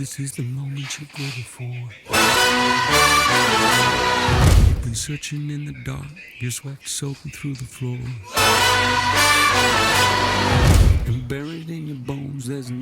This is the moment you've waited for. You've been searching in the dark, your sweat soaking through the floor. And buried in your bones, there's an